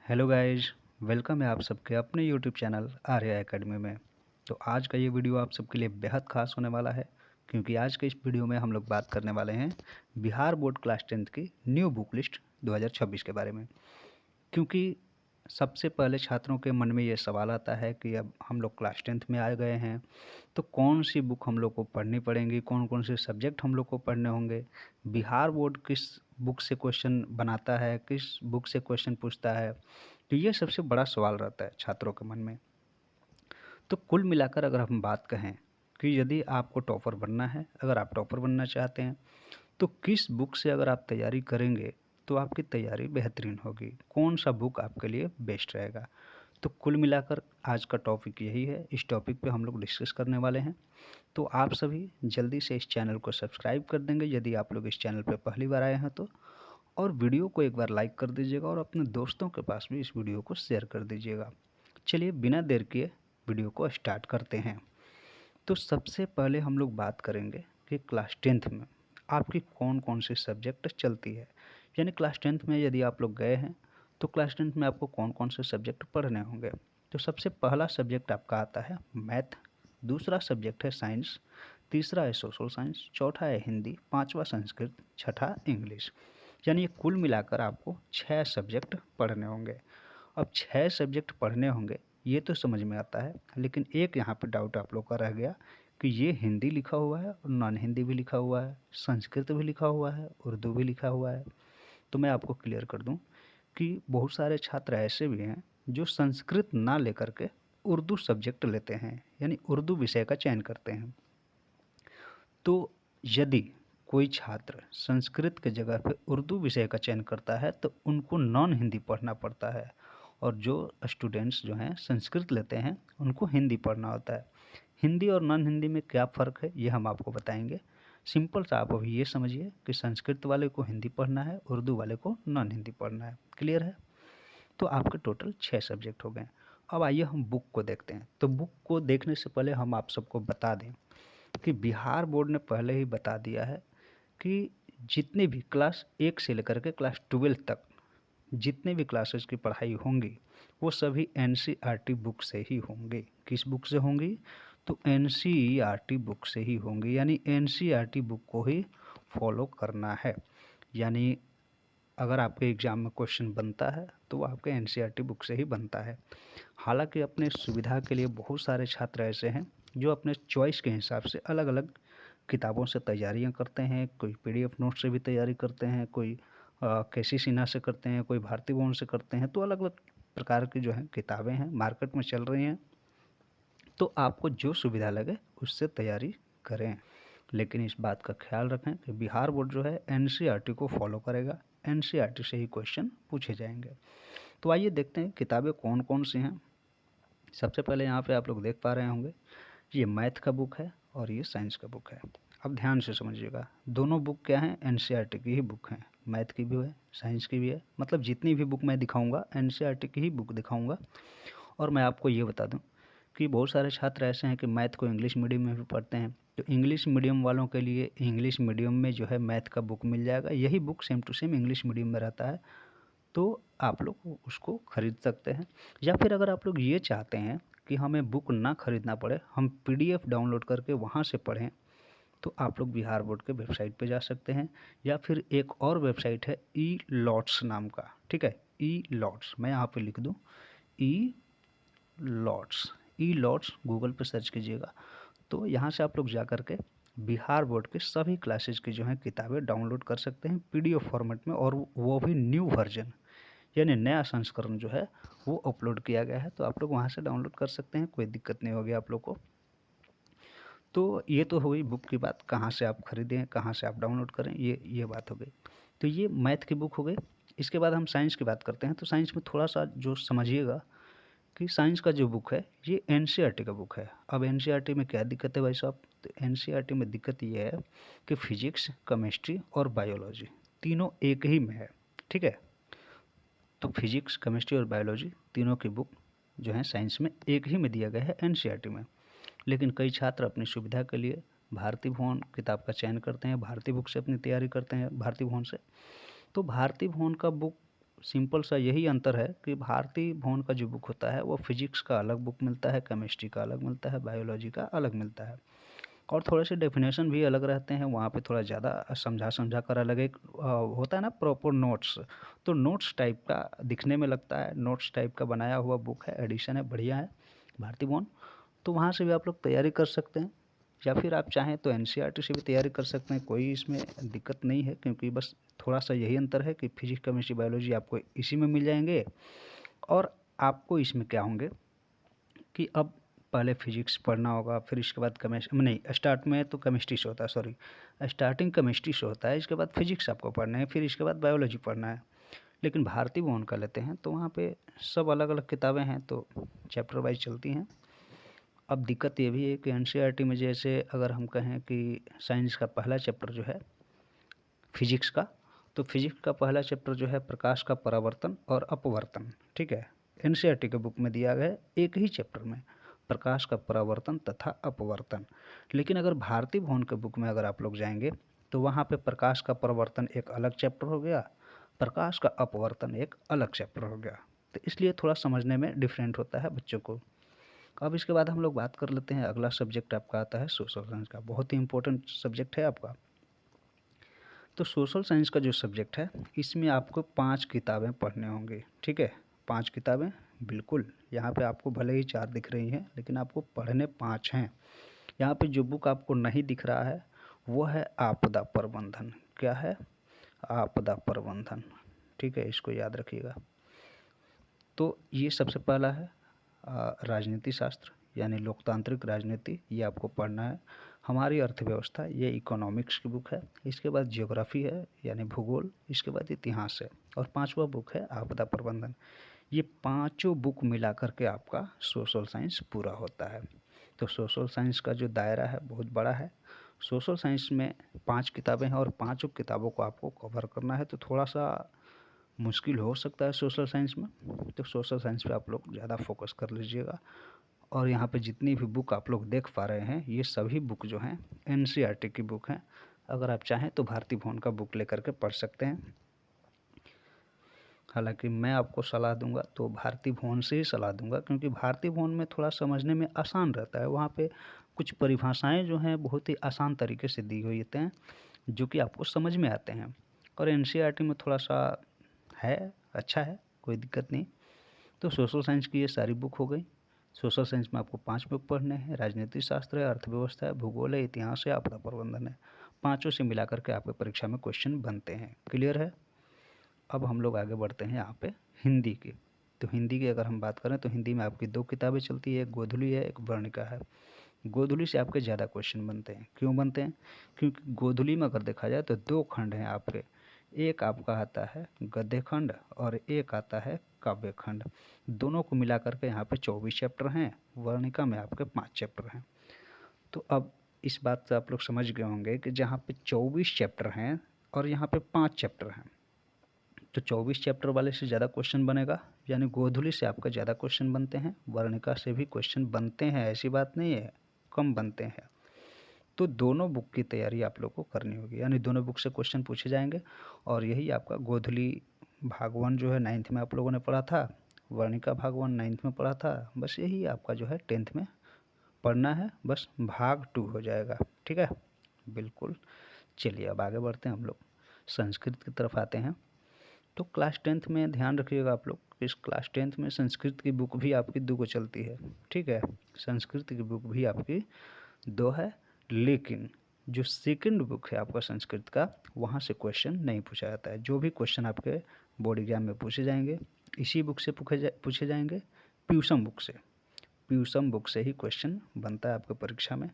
Hello guys, welcome है आप सबके अपने यूट्यूब चैनल आर्या एकेडमी में। तो आज का ये वीडियो आप सबके लिए बेहद खास होने वाला है, क्योंकि आज के इस वीडियो में हम लोग बात करने वाले हैं बिहार बोर्ड क्लास 10th की न्यू बुक लिस्ट 2026 के बारे में। क्योंकि सबसे पहले छात्रों के मन में ये सवाल आता है कि अब हम लोग क्लास 10th में आ गए हैं, तो कौन सी बुक हम लोग को पढ़नी पड़ेंगी, कौन कौन से सब्जेक्ट हम लोग को पढ़ने होंगे, बिहार बोर्ड किस बुक से क्वेश्चन बनाता है, किस बुक से क्वेश्चन पूछता है। तो ये सबसे बड़ा सवाल रहता है छात्रों के मन में। तो कुल मिलाकर अगर हम बात कहें कि यदि आपको टॉपर बनना है, अगर आप टॉपर बनना चाहते हैं, तो किस बुक से अगर आप तैयारी करेंगे तो आपकी तैयारी बेहतरीन होगी, कौन सा बुक आपके लिए बेस्ट रहेगा। तो कुल मिलाकर आज का टॉपिक यही है, इस टॉपिक पे हम लोग डिस्कस करने वाले हैं। तो आप सभी जल्दी से इस चैनल को सब्सक्राइब कर देंगे यदि आप लोग इस चैनल पे पहली बार आए हैं तो, और वीडियो को एक बार लाइक कर दीजिएगा और अपने दोस्तों के पास भी इस वीडियो को शेयर कर दीजिएगा। चलिए बिना देर किए वीडियो को स्टार्ट करते हैं। तो सबसे पहले हम लोग बात करेंगे कि क्लास 10th में आपकी कौन कौन सी सब्जेक्ट चलती है। यानी क्लास 10th में यदि आप लोग गए हैं तो क्लास 10th में आपको कौन कौन से सब्जेक्ट पढ़ने होंगे। तो सबसे पहला सब्जेक्ट आपका आता है मैथ, दूसरा सब्जेक्ट है साइंस, तीसरा है सोशल साइंस, चौथा है हिंदी, पांचवा संस्कृत, छठा इंग्लिश। यानी ये कुल मिलाकर आपको 6 सब्जेक्ट पढ़ने होंगे। अब 6 सब्जेक्ट पढ़ने होंगे ये तो समझ में आता है, लेकिन एक यहाँ पे डाउट आप लोग का रह गया कि ये हिंदी लिखा हुआ है और नॉन हिंदी भी लिखा हुआ है, संस्कृत भी लिखा हुआ है, उर्दू भी लिखा हुआ है। तो मैं आपको क्लियर कर दूं कि बहुत सारे छात्र ऐसे भी हैं जो संस्कृत ना लेकर के उर्दू सब्जेक्ट लेते हैं, यानी उर्दू विषय का चयन करते हैं। तो यदि कोई छात्र संस्कृत के जगह पे उर्दू विषय का चयन करता है तो उनको नॉन हिंदी पढ़ना पड़ता है, और जो स्टूडेंट्स जो हैं संस्कृत लेते हैं उनको हिंदी पढ़ना होता है। हिंदी और नॉन हिंदी में क्या फ़र्क है ये हम आपको बताएंगे। सिंपल सा आप अभी ये समझिए कि संस्कृत वाले को हिंदी पढ़ना है, उर्दू वाले को नॉन हिंदी पढ़ना है। क्लियर है? तो आपके टोटल 6 सब्जेक्ट हो गए। अब आइए हम बुक को देखते हैं। तो बुक को देखने से पहले हम आप सबको बता दें कि बिहार बोर्ड ने पहले ही बता दिया है कि जितने भी क्लास 1 से लेकर के क्लास 12 तक जितने भी क्लासेस की पढ़ाई होंगी वो सभी एनसीईआरटी बुक से ही होंगे। किस बुक से होंगी? तो एनसीईआरटी बुक से ही होंगी, यानी एनसीईआरटी बुक को ही फॉलो करना है। यानी अगर आपके एग्ज़ाम में क्वेश्चन बनता है तो वो आपके एनसीईआरटी बुक से ही बनता है। हालांकि अपने सुविधा के लिए बहुत सारे छात्र ऐसे हैं जो अपने चॉइस के हिसाब से अलग अलग किताबों से तैयारियां करते हैं। कोई पीडीएफ नोट से भी तैयारी करते हैं, कोई केसी सिन्हा से करते हैं, कोई भारती भवन से करते हैं। तो अलग अलग प्रकार की जो है किताबें हैं मार्केट में चल रही हैं। तो आपको जो सुविधा लगे उससे तैयारी करें, लेकिन इस बात का ख्याल रखें कि बिहार बोर्ड जो है एनसीईआरटी को फॉलो करेगा, एनसीईआरटी से ही क्वेश्चन पूछे जाएंगे। तो आइए देखते हैं किताबें कौन कौन सी हैं। सबसे पहले यहाँ पे आप लोग देख पा रहे होंगे ये मैथ का बुक है और ये साइंस का बुक है। अब ध्यान से समझिएगा, दोनों बुक क्या हैं? एनसीईआरटी की ही बुक हैं। मैथ की भी है, साइंस की भी है, मतलब जितनी भी बुक मैं दिखाऊंगा एनसीईआरटी की ही बुक दिखाऊंगा। और मैं आपको ये बता दूं कि बहुत सारे छात्र ऐसे हैं कि मैथ को इंग्लिश मीडियम में भी पढ़ते हैं। तो इंग्लिश मीडियम वालों के लिए इंग्लिश मीडियम में जो है मैथ का बुक मिल जाएगा, यही book same to same English medium में रहता है। तो आप लोग उसको ख़रीद सकते हैं। या फिर अगर आप लोग ये चाहते हैं कि हमें बुक ना ख़रीदना पड़े, हम पीडीएफ डाउनलोड करके वहाँ से पढ़ें, तो आप लोग बिहार बोर्ड के वेबसाइट पे जा सकते हैं। या फिर एक और वेबसाइट है ई लॉट्स नाम का, ठीक है, ई लॉट्स, मैं यहाँ पे लिख दूँ ई लॉट्स। ई लॉट्स गूगल पे सर्च कीजिएगा तो यहाँ से आप लोग जा कर के बिहार बोर्ड के सभी क्लासेज की जो है किताबें डाउनलोड कर सकते हैं पीडीएफ फॉर्मेट में, और वो भी न्यू वर्जन, यानी नया संस्करण जो है वो अपलोड किया गया है। तो आप लोग वहाँ से डाउनलोड कर सकते हैं, कोई दिक्कत नहीं होगी आप लोग को। तो ये तो हो गई बुक की बात, कहाँ से आप खरीदें, कहाँ से आप डाउनलोड करें, ये बात हो गई। तो ये मैथ की बुक हो गई। इसके बाद हम साइंस की बात करते हैं। तो साइंस में थोड़ा सा जो समझिएगा कि साइंस का जो बुक है ये एनसीईआरटी का बुक है। अब एनसीईआरटी में क्या दिक्कत है भाई साहब? तो एनसीईआरटी में दिक्कत ये है कि फिजिक्स, केमिस्ट्री और बायोलॉजी तीनों एक ही में है, ठीक है। तो फिजिक्स, केमिस्ट्री और बायोलॉजी तीनों की बुक जो है साइंस में एक ही में दिया गया है एनसीईआरटी में। लेकिन कई छात्र अपनी सुविधा के लिए भारती भवन किताब का चयन करते हैं, भारती बुक से अपनी तैयारी करते हैं, भारती भवन से। तो भारती भवन का बुक सिंपल सा यही अंतर है कि भारती भवन का जो बुक होता है वो फिजिक्स का अलग बुक मिलता है, केमिस्ट्री का अलग मिलता है, बायोलॉजी का अलग मिलता है और थोड़े से डेफिनेशन भी अलग रहते हैं। वहाँ पे थोड़ा ज़्यादा समझा समझा कर अलग एक होता है ना प्रॉपर नोट्स, तो नोट्स टाइप का दिखने में लगता है, नोट्स टाइप का बनाया हुआ बुक है, एडिशन है, बढ़िया है भारती भवन। तो वहाँ से भी आप लोग तैयारी कर सकते हैं या फिर आप चाहें तो एनसीईआरटी से भी तैयारी कर सकते हैं, कोई इसमें दिक्कत नहीं है क्योंकि बस थोड़ा सा यही अंतर है कि फिजिक्स केमिस्ट्री बायोलॉजी आपको इसी में मिल जाएंगे। और आपको इसमें क्या होंगे कि अब पहले फिजिक्स पढ़ना होगा, फिर इसके बाद केमिस्ट्री नहीं, स्टार्ट में तो केमिस्ट्री से होता है, सॉरी स्टार्टिंग केमिस्ट्री से होता है, इसके बाद फिजिक्स आपको पढ़ना है, फिर इसके बाद बायोलॉजी पढ़ना है। लेकिन भारती भवन का लेते हैं तो वहाँ पे सब अलग अलग किताबें हैं तो चैप्टर वाइज चलती हैं। अब दिक्कत ये भी है कि एनसीईआरटी में जैसे अगर हम कहें कि साइंस का पहला चैप्टर जो है फिजिक्स का, तो फिजिक्स का पहला चैप्टर जो है प्रकाश का परावर्तन और अपवर्तन, ठीक है, एनसीईआरटी के बुक में दिया गया है एक ही चैप्टर में, प्रकाश का परावर्तन तथा अपवर्तन। लेकिन अगर भारती भवन के बुक में अगर आप लोग जाएंगे तो वहाँ पे प्रकाश का परावर्तन एक अलग चैप्टर हो गया, प्रकाश का अपवर्तन एक अलग चैप्टर हो गया। तो इसलिए थोड़ा समझने में डिफरेंट होता है बच्चों को। अब इसके बाद हम लोग बात कर लेते हैं, अगला सब्जेक्ट आपका आता है सोशल साइंस का, बहुत ही इंपॉर्टेंट सब्जेक्ट है आपका। तो सोशल साइंस का जो सब्जेक्ट है इसमें आपको 5 किताबें पढ़ने होंगी, ठीक है, 5 किताबें बिल्कुल। यहाँ पे आपको भले ही 4 दिख रही हैं लेकिन आपको पढ़ने 5 हैं। यहाँ पे जो बुक आपको नहीं दिख रहा है वो है आपदा प्रबंधन। क्या है? आपदा प्रबंधन, ठीक है, इसको याद रखिएगा। तो ये सबसे पहला है राजनीति शास्त्र यानी लोकतांत्रिक राजनीति, ये आपको पढ़ना है। हमारी अर्थव्यवस्था, ये इकोनॉमिक्स की बुक है। इसके बाद ज्योग्राफी है यानी भूगोल, इसके बाद इतिहास है और पांचवा बुक है आपदा प्रबंधन। ये पांचों बुक मिला करके आपका सोशल साइंस पूरा होता है। तो सोशल साइंस का जो दायरा है बहुत बड़ा है। सोशल साइंस में 5 किताबें हैं और पांचों किताबों को आपको कवर करना है, तो थोड़ा सा मुश्किल हो सकता है सोशल साइंस में। तो सोशल साइंस पे आप लोग ज़्यादा फोकस कर लीजिएगा। और यहाँ पे जितनी भी बुक आप लोग देख पा रहे हैं ये सभी बुक जो हैं एनसीईआरटी की बुक हैं। अगर आप चाहें तो भारती भवन का बुक लेकर के पढ़ सकते हैं। हालांकि मैं आपको सलाह दूंगा तो भारती भवन से ही सलाह दूंगा क्योंकि भारती भवन में थोड़ा समझने में आसान रहता है। वहाँ पे कुछ परिभाषाएं जो हैं बहुत ही आसान तरीके से दी हुई होते हैं जो कि आपको समझ में आते हैं। और एनसीईआरटी में थोड़ा सा है, अच्छा है, कोई दिक्कत नहीं। तो सोशल साइंस की ये सारी बुक हो गई। सोशल साइंस में आपको 5 बुक पढ़ने हैं, राजनीति शास्त्र है, अर्थव्यवस्था है, भूगोल है, इतिहास है, आपदा प्रबंधन है। पाँचों से मिला करके आपके परीक्षा में क्वेश्चन बनते हैं। क्लियर है? अब हम लोग आगे बढ़ते हैं यहाँ पे हिंदी की। तो हिंदी की अगर हम बात करें तो हिंदी में आपकी 2 किताबें चलती है, एक गोधुली है, एक वर्णिका है। गोधुली से आपके ज़्यादा क्वेश्चन बनते हैं। क्यों बनते हैं? क्योंकि गोधुली में अगर देखा जाए तो 2 खंड हैं आपके, एक आपका आता है गद्य खंड और एक आता है काव्य खंड। दोनों को मिला करके यहाँ पे 24 चैप्टर हैं, वर्णिका में आपके 5 चैप्टर हैं। तो अब इस बात से आप लोग समझ गए होंगे कि जहाँ पे 24 चैप्टर हैं और यहाँ पे 5 चैप्टर हैं, तो 24 चैप्टर वाले से ज़्यादा क्वेश्चन बनेगा, यानी गोधुली से आपका ज़्यादा क्वेश्चन बनते हैं, वर्णिका से भी क्वेश्चन बनते हैं, ऐसी बात नहीं है, कम बनते हैं। तो दोनों बुक की तैयारी आप लोग को करनी होगी, यानी दोनों बुक से क्वेश्चन पूछे जाएंगे। और यही आपका गोधुली भाग 1 जो है 9th में आप लोगों ने पढ़ा था, वर्णिका भाग 1 9th में पढ़ा था, बस यही आपका जो है 10th में पढ़ना है, बस भाग 2 हो जाएगा। ठीक है, बिल्कुल। चलिए अब आगे बढ़ते हैं, हम लोग संस्कृत की तरफ आते हैं। तो क्लास 10th में ध्यान रखिएगा आप लोग, इस क्लास 10th में संस्कृत की बुक भी आपकी 2 को चलती है, ठीक है, संस्कृत की बुक भी आपकी 2 है। लेकिन जो सेकंड बुक है आपका संस्कृत का, वहाँ से क्वेश्चन नहीं पूछा जाता है। जो भी क्वेश्चन आपके बोर्ड एग्जाम में पूछे जाएंगे इसी बुक से पूछे जाएंगे, प्यूसम बुक से, प्यूसम बुक से ही क्वेश्चन बनता है आपके परीक्षा में।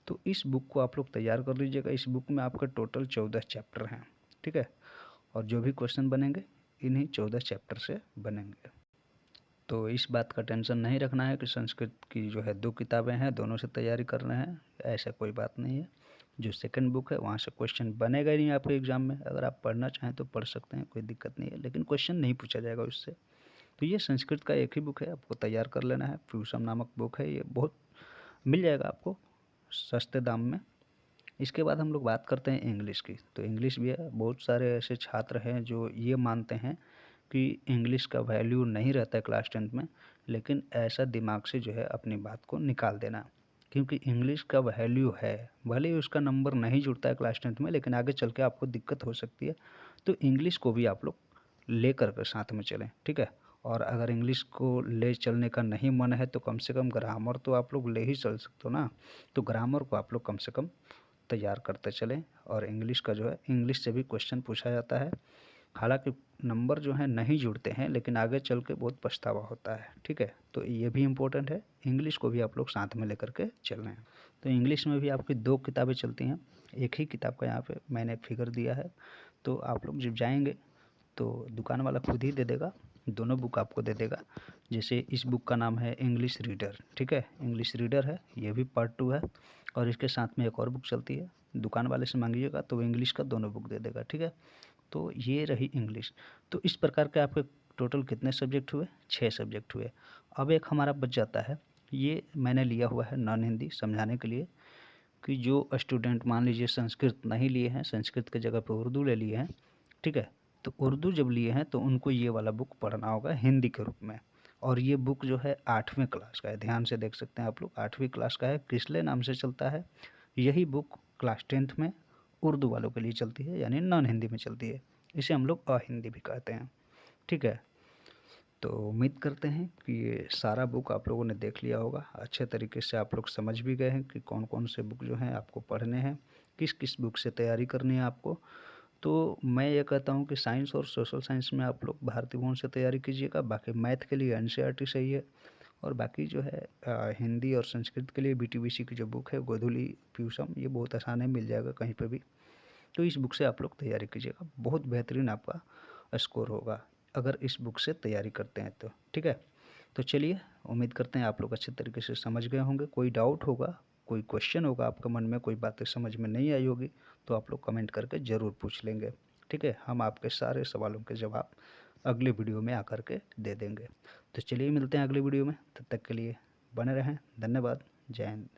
तो इस बुक को आप लोग तैयार कर लीजिएगा। इस बुक में आपके टोटल 14 चैप्टर हैं, ठीक है, और जो भी क्वेश्चन बनेंगे इन्हीं 14 चैप्टर से बनेंगे। तो इस बात का टेंशन नहीं रखना है कि संस्कृत की जो है 2 किताबें हैं, दोनों से तैयारी कर रहे हैं, ऐसा कोई बात नहीं है। जो सेकंड बुक है वहाँ से क्वेश्चन बनेगा ही नहीं आपके एग्ज़ाम में। अगर आप पढ़ना चाहें तो पढ़ सकते हैं, कोई दिक्कत नहीं है, लेकिन क्वेश्चन नहीं पूछा जाएगा उससे। तो ये संस्कृत का एक ही बुक है, आपको तैयार कर लेना है। प्यूसम नामक बुक है, ये बहुत मिल जाएगा आपको सस्ते दाम में। इसके बाद हम लोग बात करते हैं इंग्लिश की। तो इंग्लिश भी है, बहुत सारे ऐसे छात्र हैं जो ये मानते हैं कि इंग्लिश का वैल्यू नहीं रहता है क्लास 10th में, लेकिन ऐसा दिमाग से जो है अपनी बात को निकाल देना, क्योंकि इंग्लिश का वैल्यू है। भले ही उसका नंबर नहीं जुड़ता है क्लास 10th में, लेकिन आगे चल के आपको दिक्कत हो सकती है। तो इंग्लिश को भी आप लोग लेकर के साथ में चलें, ठीक है। और अगर इंग्लिश को ले चलने का नहीं मन है तो कम से कम ग्रामर तो आप लोग ले ही चल सकते हो ना। तो ग्रामर को आप लोग कम से कम तैयार करते चलें। और इंग्लिश का जो है, इंग्लिश से भी क्वेश्चन पूछा जाता है। हालांकि नंबर जो है नहीं जुड़ते हैं, लेकिन आगे चल के बहुत पछतावा होता है, ठीक है। तो ये भी इम्पोर्टेंट है, इंग्लिश को भी आप लोग साथ में लेकर के चल रहे हैं। तो इंग्लिश में भी आपकी 2 किताबें चलती हैं, एक ही किताब का यहाँ पे मैंने फिगर दिया है। तो आप लोग जब जाएंगे तो दुकान वाला खुद ही दे देगा, दोनों बुक आपको दे देगा। जैसे इस बुक का नाम है इंग्लिश रीडर, ठीक है, इंग्लिश रीडर है, ये भी पार्ट 2 है। और इसके साथ में एक और बुक चलती है, दुकान वाले से मांगिएगा तो वो इंग्लिश का दोनों बुक दे देगा, ठीक है। तो ये रही इंग्लिश। तो इस प्रकार के आपके टोटल कितने सब्जेक्ट हुए? 6 सब्जेक्ट हुए। अब एक हमारा बच जाता है, ये मैंने लिया हुआ है नॉन हिंदी समझाने के लिए, कि जो स्टूडेंट मान लीजिए संस्कृत नहीं लिए हैं, संस्कृत की जगह पे उर्दू ले लिए हैं, ठीक है। तो उर्दू जब लिए हैं तो उनको ये वाला बुक पढ़ना होगा हिंदी के रूप में। और ये बुक जो है 8वीं क्लास का है, ध्यान से देख सकते हैं आप लोग, 8वीं क्लास का है, क्रिस्ले नाम से चलता है। यही बुक क्लास 10th में उर्दू वालों के लिए चलती है, यानी नॉन हिंदी में चलती है। इसे हम लोग अहिंदी भी कहते हैं, ठीक है। तो उम्मीद करते हैं कि ये सारा बुक आप लोगों ने देख लिया होगा, अच्छे तरीके से आप लोग समझ भी गए हैं कि कौन कौन से बुक जो हैं आपको पढ़ने हैं, किस किस बुक से तैयारी करनी है आपको। तो मैं ये कहता हूँ कि साइंस और सोशल साइंस में आप लोग भारतीय भवन से तैयारी कीजिएगा, बाकी मैथ के लिए एनसीईआरटी सही है। और बाकी जो है हिंदी और संस्कृत के लिए बीटीबीसी की जो बुक है गोधुली प्यूसम, ये बहुत आसान है, मिल जाएगा कहीं पे भी। तो इस बुक से आप लोग तैयारी कीजिएगा, बहुत बेहतरीन आपका स्कोर होगा अगर इस बुक से तैयारी करते हैं तो, ठीक है। तो चलिए, उम्मीद करते हैं आप लोग अच्छे तरीके से समझ गए होंगे। कोई डाउट होगा, कोई क्वेश्चन होगा आपके मन में, कोई बातें समझ में नहीं आई होगी, तो आप लोग कमेंट करके ज़रूर पूछ लेंगे, ठीक है। हम आपके सारे सवालों के जवाब अगले वीडियो में आकर के दे देंगे। तो चलिए मिलते हैं अगले वीडियो में, तब तक के लिए बने रहें। धन्यवाद। जय हिंद।